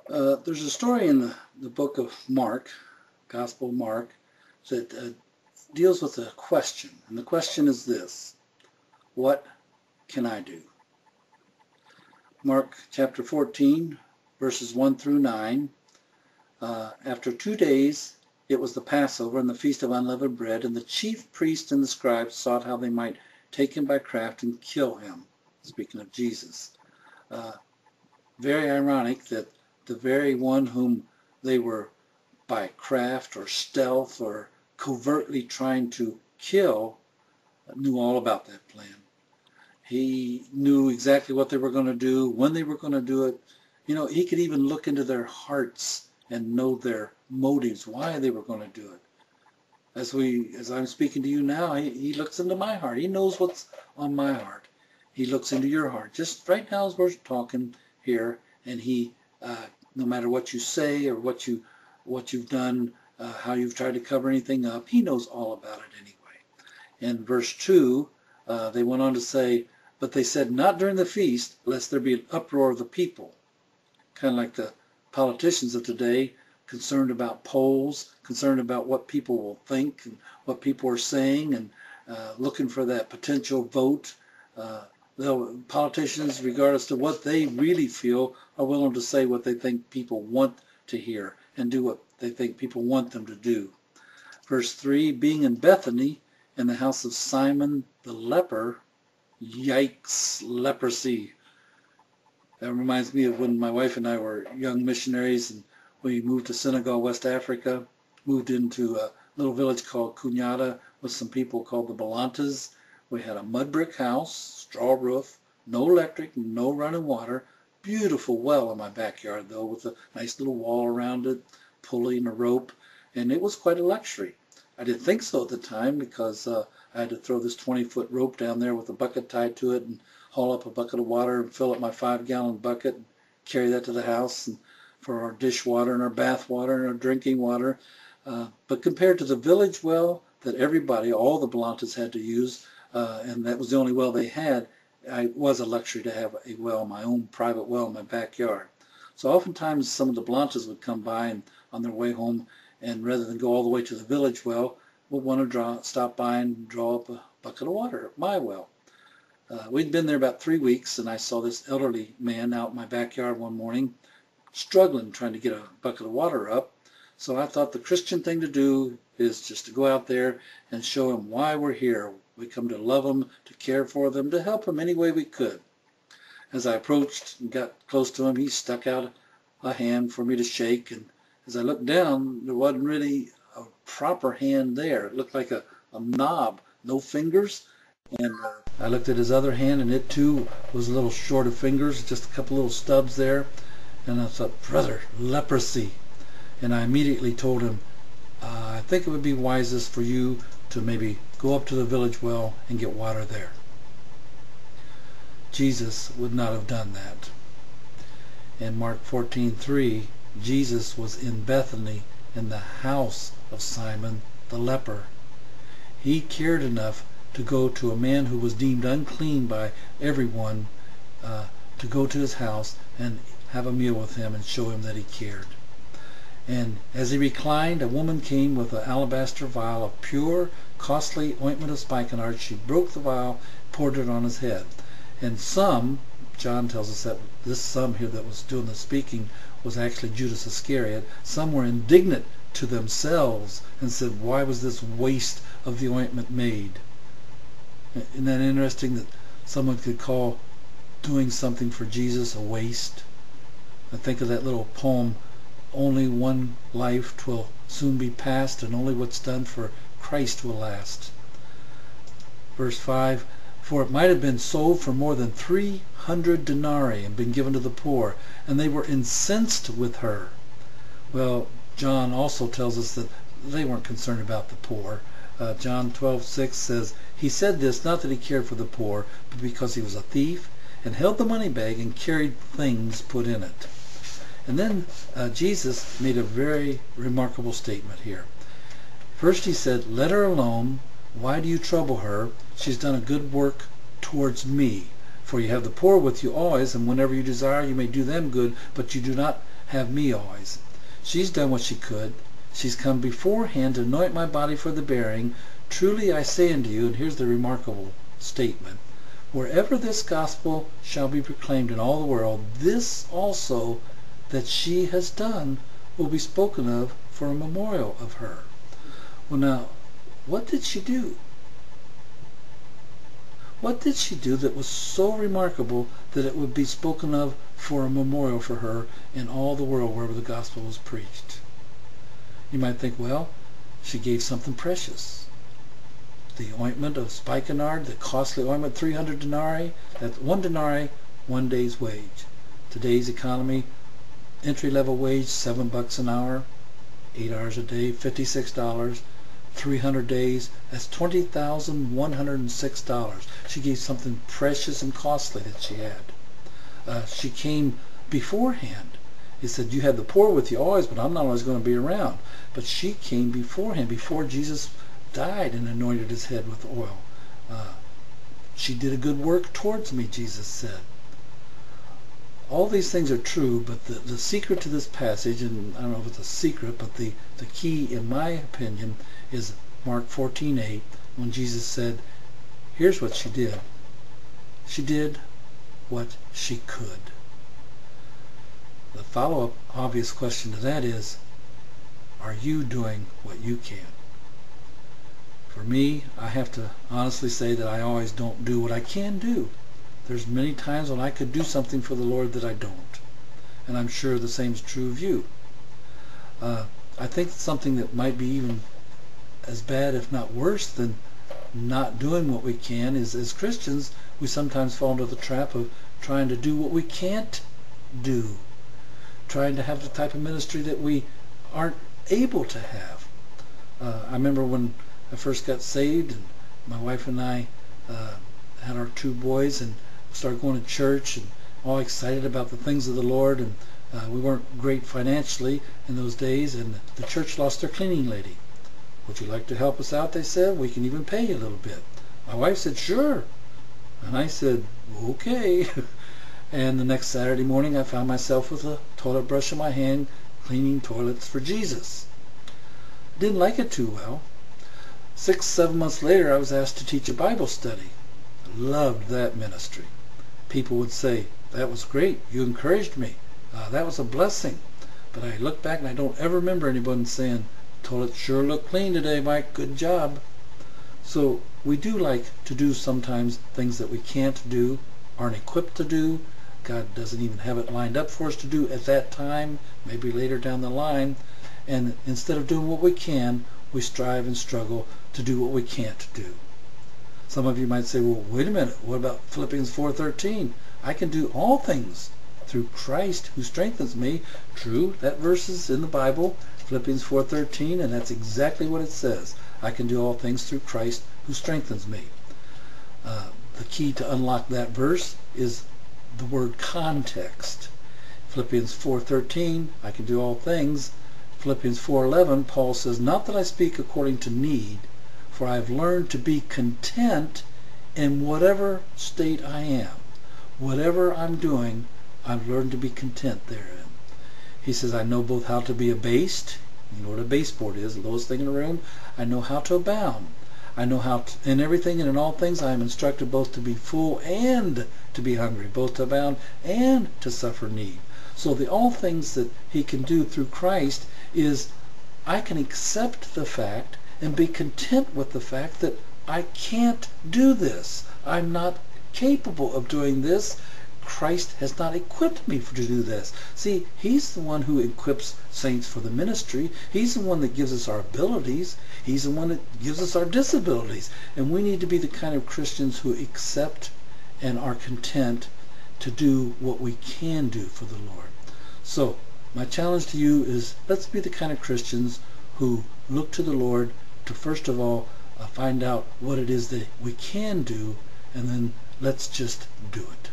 There's a story in the book of Mark, Gospel of Mark, that deals with a question. And the question is this: what can I do? Mark chapter 14, verses 1 through 9. After 2 days, it was the Passover and the Feast of Unleavened Bread, and the chief priests and the scribes sought how they might take him by craft and kill him. Speaking of Jesus. Very ironic that the very one whom they were by craft or stealth or covertly trying to kill knew all about that plan. He knew exactly what they were going to do, when they were going to do it. You know, he could even look into their hearts and know their motives, why they were going to do it. As I'm speaking to you now, he looks into my heart. He knows what's on my heart. He looks into your heart. Just right now as we're talking here, and he, no matter what you say or what you've done, how you've tried to cover anything up, he knows all about it anyway. In verse 2, they went on to say, but they said, not during the feast, lest there be an uproar of the people. Kind of like the politicians of today, concerned about polls, concerned about what people will think and what people are saying, and looking for that potential vote. Politicians, regardless of what they really feel, are willing to say what they think people want to hear and do what they think people want them to do. Verse 3, being in Bethany, in the house of Simon the leper, yikes, leprosy. That reminds me of when my wife and I were young missionaries and we moved to Senegal, West Africa, moved into a little village called Kunyata with some people called the Balantas. We had a mud brick house, straw roof, no electric, no running water, beautiful well in my backyard though, with a nice little wall around it, pulley and a rope, and it was quite a luxury. I didn't think so at the time because I had to throw this 20-foot rope down there with a bucket tied to it and haul up a bucket of water and fill up my 5-gallon bucket and carry that to the house and for our dishwater and our bath water and our drinking water. But compared to the village well that everybody, all the Balantas had to use, and that was the only well they had, it was a luxury to have a well, my own private well in my backyard. So oftentimes some of the Balantas would come by and on their way home, and rather than go all the way to the village well, would want to stop by and draw up a bucket of water at my well. We'd been there about 3 weeks, and I saw this elderly man out in my backyard one morning struggling trying to get a bucket of water up. So I thought the Christian thing to do is just to go out there and show him why we're here. We come to love them, to care for them, to help them any way we could. As I approached and got close to him, he stuck out a hand for me to shake, and as I looked down, there wasn't really a proper hand there. It looked like a knob, no fingers. And I looked at his other hand, and it too was a little short of fingers, just a couple little stubs there. And I thought, brother, leprosy. And I immediately told him, I think it would be wisest for you to maybe go up to the village well and get water there. Jesus would not have done that. In Mark 14:3, Jesus was in Bethany in the house of Simon the leper. He cared enough to go to a man who was deemed unclean by everyone, to go to his house and have a meal with him and show him that he cared. And as he reclined, a woman came with an alabaster vial of pure, costly ointment of spikenard. She broke the vial, poured it on his head. And some, John tells us that this some here that was doing the speaking was actually Judas Iscariot, some were indignant to themselves and said, why was this waste of the ointment made? Isn't that interesting that someone could call doing something for Jesus a waste? I think of that little poem, only one life 'twill soon be past, and only what's done for Christ will last. Verse 5, for it might have been sold for more than 300 denarii and been given to the poor, and they were incensed with her. Well, John also tells us that they weren't concerned about the poor. John 12:6 says, he said this not that he cared for the poor, but because he was a thief, and held the money bag and carried things put in it. And then Jesus made a very remarkable statement here. First he said, let her alone. Why do you trouble her? She's done a good work towards me. For you have the poor with you always, and whenever you desire you may do them good, but you do not have me always. She's done what she could. She's come beforehand to anoint my body for the burying. Truly I say unto you," and here's the remarkable statement, "wherever this gospel shall be proclaimed in all the world, this also that she has done will be spoken of for a memorial of her." Well, now, what did she do? What did she do that was so remarkable that it would be spoken of for a memorial for her in all the world wherever the gospel was preached? You might think, well, she gave something precious. The ointment of spikenard, the costly ointment, 300 denarii, that's 1 denarii, 1 day's wage. Today's economy, entry-level wage, $7 an hour, 8 hours a day, $56. 300 days, that's $20,106. She gave something precious and costly that she had. She came beforehand. He said, "You have the poor with you always, but I'm not always going to be around." But she came beforehand, before Jesus died, and anointed his head with oil. She did a good work towards me, Jesus said. All these things are true, but the secret to this passage, and I don't know if it's a secret, but the key, in my opinion, is Mark 14:8, when Jesus said, here's what she did. She did what she could. The follow-up obvious question to that is, are you doing what you can? For me, I have to honestly say that I always don't do what I can do. There's many times when I could do something for the Lord that I don't. And I'm sure the same is true of you. I think something that might be even as bad, if not worse, than not doing what we can is, as Christians, we sometimes fall into the trap of trying to do what we can't do. Trying to have the type of ministry that we aren't able to have. I remember when I first got saved, and my wife and I had our 2 boys, and started going to church and all excited about the things of the Lord, and we weren't great financially in those days, and the church lost their cleaning lady. "Would you like to help us out?" they said. "We can even pay you a little bit." My wife said, "Sure." And I said, "Okay." And the next Saturday morning I found myself with a toilet brush in my hand, cleaning toilets for Jesus. I didn't like it too well. 6, 7 months later I was asked to teach a Bible study. I loved that ministry. People would say, "That was great. You encouraged me. That was a blessing." But I look back and I don't ever remember anyone saying, "Toilet sure looked clean today, Mike. Good job." So we do like to do sometimes things that we can't do, aren't equipped to do. God doesn't even have it lined up for us to do at that time, maybe later down the line. And instead of doing what we can, we strive and struggle to do what we can't do. Some of you might say, "Well, wait a minute, what about Philippians 4:13? I can do all things through Christ who strengthens me." True, that verse is in the Bible, Philippians 4:13, and that's exactly what it says. I can do all things through Christ who strengthens me. The key to unlock that verse is the word context. Philippians 4:13, I can do all things. Philippians 4:11, Paul says, "Not that I speak according to need, for I have learned to be content in whatever state I am." Whatever I'm doing, I've learned to be content therein. He says, "I know both how to be abased," you know what a baseboard is, the lowest thing in the room. "I know how to abound. I know how to, in everything and in all things I am instructed both to be full and to be hungry, both to abound and to suffer need." So the all things that he can do through Christ is, I can accept the fact and be content with the fact that I can't do this. I'm not capable of doing this. Christ has not equipped me to do this. See, he's the one who equips saints for the ministry. He's the one that gives us our abilities. He's the one that gives us our disabilities. And we need to be the kind of Christians who accept and are content to do what we can do for the Lord. So, my challenge to you is, let's be the kind of Christians who look to the Lord to first of all find out what it is that we can do, and then let's just do it.